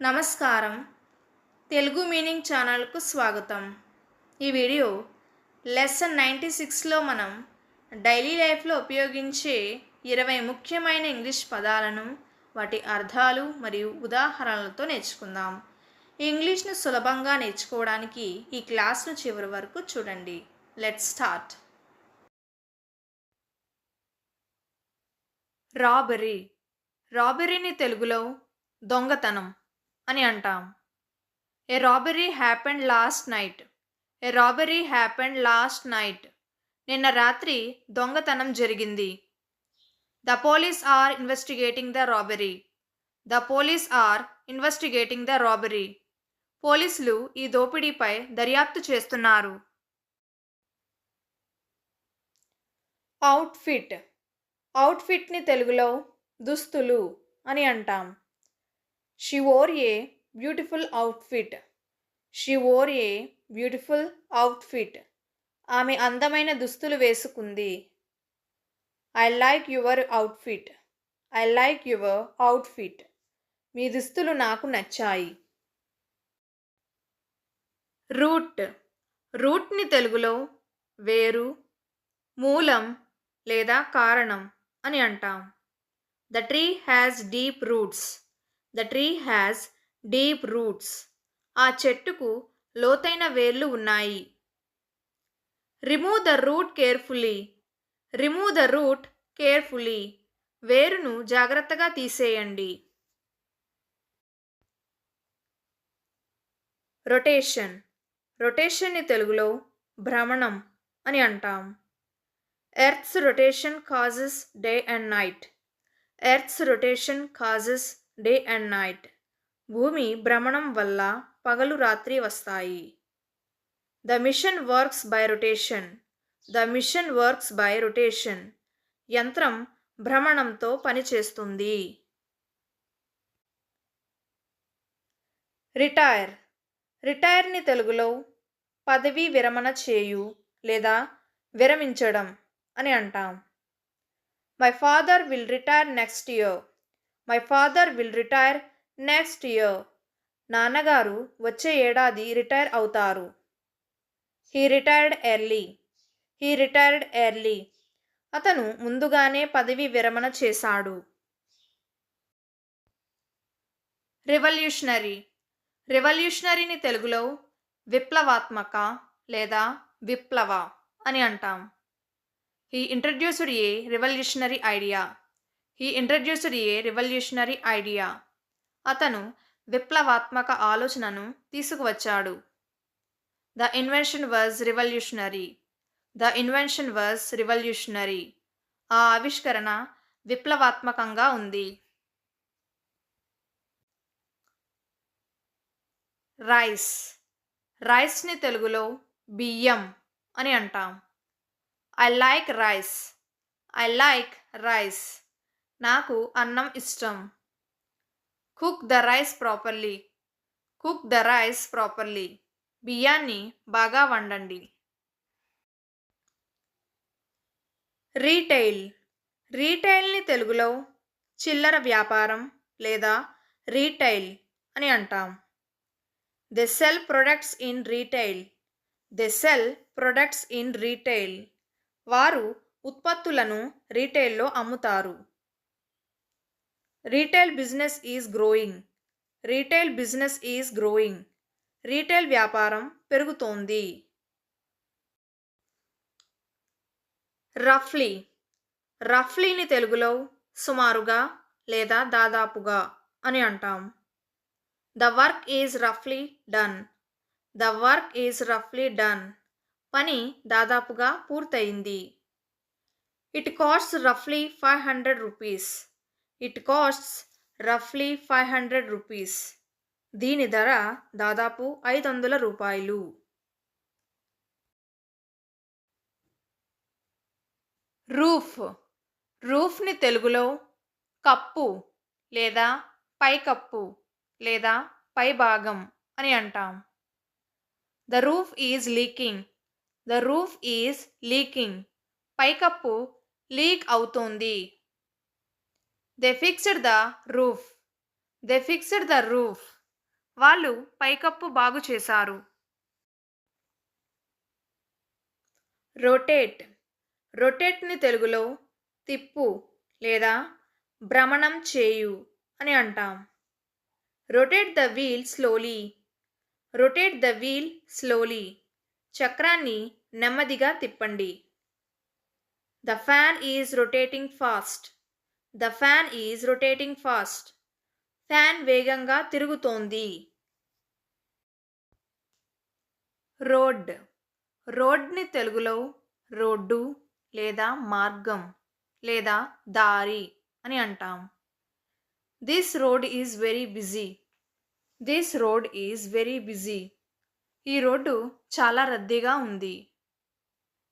నమస్కారం. తెలుగు మీనింగ్ ఛానల్కు స్వాగతం. ఈ వీడియో లెసన్ 96లో మనం డైలీ లైఫ్లో ఉపయోగించే 20 ముఖ్యమైన ఇంగ్లీష్ పదాలను, వాటి అర్థాలు మరియు ఉదాహరణలతో నేర్చుకుందాం. ఇంగ్లీష్ను సులభంగా నేర్చుకోవడానికి ఈ క్లాస్ను చివరి వరకు చూడండి. Let's start. రాబరీ. రాబరీని తెలుగులో దొంగతనం అని అంటాం. A robbery happened last night. A robbery happened last night. నిన్న రాత్రి దొంగతనం జరిగింది. The police are investigating the robbery. The police are investigating the robbery. పోలీసులు ఈ దోపిడీపై దర్యాప్తు చేస్తున్నారు. అవుట్ఫిట్. అవుట్ఫిట్ని తెలుగులో దుస్తులు అని అంటాం. She wore a beautiful outfit. She wore a beautiful outfit. ఆమె అందమైన దుస్తులు వేసుకుంది. I like your outfit. I like your outfit. మీ దుస్తులు నాకు నచ్చాయి. రూట్. రూట్ని తెలుగులో వేరు, మూలం లేదా కారణం అని అంటాం. The tree has deep roots. The tree has deep roots. ఆ చెట్టుకు లోతైన వేర్లు ఉన్నాయి. Remove the root carefully. Remove the root carefully. వేరును జాగ్రత్తగా తీసేయండి. రొటేషన్. రొటేషన్ని తెలుగులో భ్రమణం అని అంటాం. Earth's rotation causes day and night. Earth's rotation causes day and night. భూమి భ్రమణం వల్ల పగలు రాత్రి వస్తాయి. The machine works by rotation. The machine works by rotation. యంత్రం భ్రమణంతో పనిచేస్తుంది. రిటైర్. రిటైర్ని తెలుగులో పదవీ విరమణ చేయు లేదా విరమించడం అని అంటాం. My father will retire next year. My father will retire next year. నాన్నగారు వచ్చే ఏడాది రిటైర్ అవుతారు. He retired early. He retired early. అతను ముందుగానే పదవీ విరమణ చేశాడు. రివల్యూషనరీ. రివల్యూషనరీని తెలుగులో విప్లవాత్మక లేదా విప్లవ అని అంటాం. He introduced A revolutionary idea. He introduced A revolutionary idea. అతను విప్లవాత్మక ఆలోచనను తీసుకువచ్చాడు. The invention was revolutionary. The invention was revolutionary. ఆ ఆవిష్కరణ విప్లవాత్మకంగా ఉంది. రైస్. రైస్ని తెలుగులో బియ్యం అని అంటాం. I like rice. I like rice. నాకు అన్నం ఇష్టం. Cook the rice properly. Cook the rice properly. బియ్యాన్ని బాగా వండండి. రీటైల్. రీటైల్ని తెలుగులో చిల్లర వ్యాపారం లేదా రీటైల్ అని అంటాం. They sell products in retail. They sell products in retail. వారు ఉత్పత్తులను రీటైల్లో అమ్ముతారు. Retail business is growing. Retail business is growing. Retail వ్యాపారం పెరుగుతోంది. రఫ్లీ. రఫ్లీని తెలుగులో సుమారుగా లేదా దాదాపుగా అని అంటాం. The work is రఫ్లీ done. The work is రఫ్లీ done. పని దాదాపుగా పూర్తయింది. It costs రఫ్లీ 500 rupees. It costs రఫ్లీ 500 rupees. దీని ధర దాదాపు 500 రూపాయలు. రూఫ్. రూఫ్ని తెలుగులో కప్పు లేదా పైకప్పు లేదా పైభాగం అని అంటాం. The roof is leaking. The roof is leaking. పైకప్పు లీక్ అవుతోంది. They fixed the roof. They fixed the roof. వాళ్ళు పైకప్పు బాగు చేశారు. రొటేట్. రొటేట్‌ని తెలుగులో తిప్పు లేదా భ్రమణం చేయు అని అంటాం. Rotate the we'll slowly. Rotate the we'll slowly. చక్రాన్ని నెమ్మదిగా తిప్పండి. The fan is rotating fast. The fan is rotating fast. Fan వేగంగా తిరుగుతోంది. రోడ్. రోడ్‌ని తెలుగులో రోడ్డు లేదా మార్గం లేదా దారి అని అంటాం. This road is very busy. This road is very busy. ఈ రోడ్డు చాలా రద్దీగా ఉంది.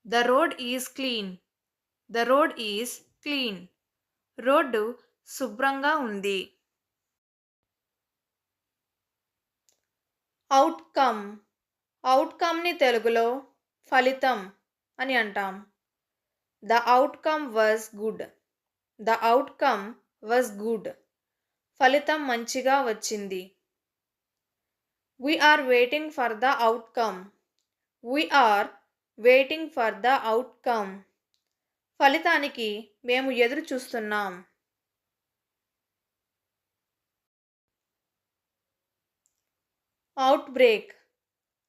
The road is clean. The road is clean. Road శుభ్రంగా ఉంది. అవుట్‌కమ్. అవుట్‌కమ్‌ని తెలుగులో ఫలితం అని అంటాం. The outcome was good. The outcome was good. ఫలితం మంచిగా వచ్చింది. We are waiting for the outcome. We are waiting for the outcome. ఫలితానికి మేము ఎదురు చూస్తున్నాం. అవుట్‌బ్రేక్.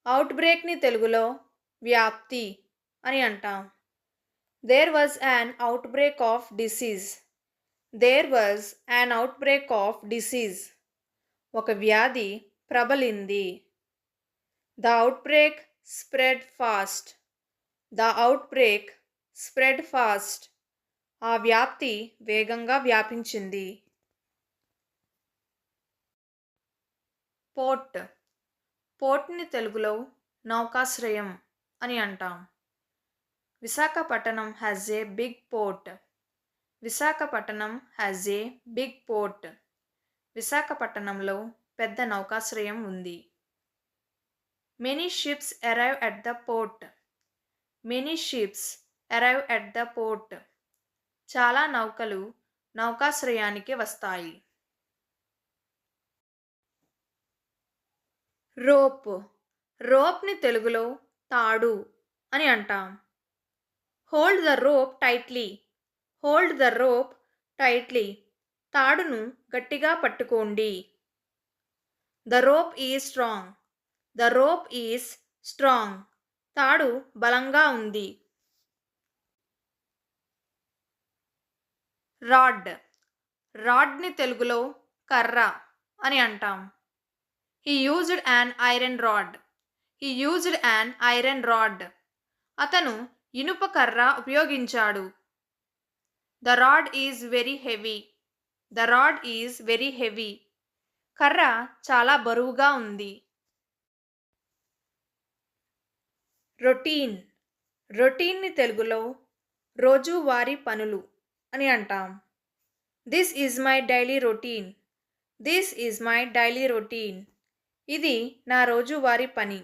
అవుట్‌బ్రేక్‌ని తెలుగులో వ్యాప్తి అని అంటాం. There was an outbreak of disease. There was an outbreak of disease. ఒక వ్యాధి ప్రబలింది. The outbreak spread fast. The outbreak spread fast. ఆ వ్యాప్తి వేగంగా వ్యాపించింది. పోర్ట్. పోర్ట్‌ని తెలుగులో నౌకాశ్రయం అని అంటాం. Visakhapatnam has a big port. Visakhapatnam has a big port. విశాఖపట్నంలో పెద్ద నౌకాశ్రయం ఉంది. Many ships arrive at the port. Many ships arrive at the port. చాలా నౌకలు నౌకాశ్రయానికి వస్తాయి. రోప్. రోప్‌ని తెలుగులో తాడు అని అంటాం. Hold the rope tightly. Hold the rope tightly. తాడును గట్టిగా పట్టుకోండి. The rope is strong. The rope is strong. తాడు బలంగా ఉంది. రాడ్. రాడ్‌ని తెలుగులో కర్ర అని అంటాం. He used an iron rod. He used an iron rod. అతను ఇనుప కర్ర ఉపయోగించాడు. The rod is very heavy. The rod is very heavy. కర్ర చాలా బరువుగా ఉంది. రొటీన్. రొటీన్ని తెలుగులో రోజువారీ పనులు అని అంటాం. This is my daily routine. This is my daily routine. ఇది నా రోజువారీ పని.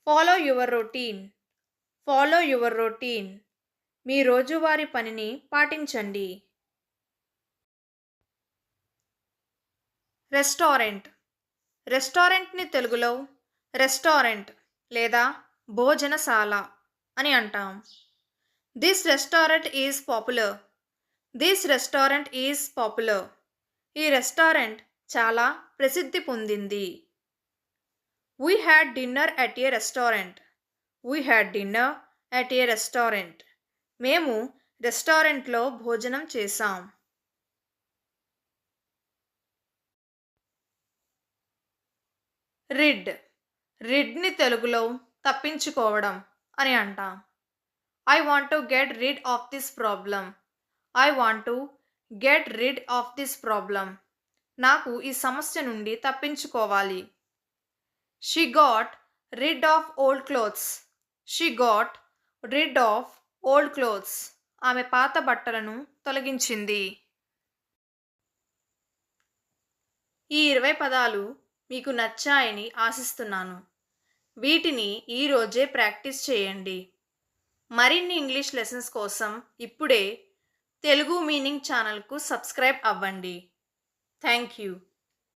Follow your routine. Follow your routine. మీ రోజువారీ పనిని పాటించండి. రెస్టారెంట్. రెస్టారెంట్‌ని తెలుగులో రెస్టారెంట్ లేదా భోజనశాల అని అంటాం. This restaurant is popular. This restaurant is popular. ఈ రెస్టారెంట్ చాలా ప్రసిద్ధి పొందింది. We had dinner at a restaurant. We had dinner at a restaurant. మేము రెస్టారెంట్లో భోజనం చేశాం. రిడ్. రిడ్‌ని తెలుగులో తప్పించుకోవడం అని అంటాం. I want to get rid of this problem. I want to get rid of this problem. నాకు ఈ సమస్య నుండి తప్పించుకోవాలి. She got rid of old clothes. She got rid of old clothes. ఆమె పాత బట్టలను తొలగించింది. ఈ 20 పదాలు మీకు నచ్చాయని ఆశిస్తున్నాను. వీటిని ఈరోజే ప్రాక్టీస్ చేయండి. మరిన్ని ఇంగ్లీష్ లెసన్స్ కోసం ఇప్పుడే తెలుగు మీనింగ్ ఛానల్కు సబ్స్క్రైబ్ అవ్వండి. Thank you.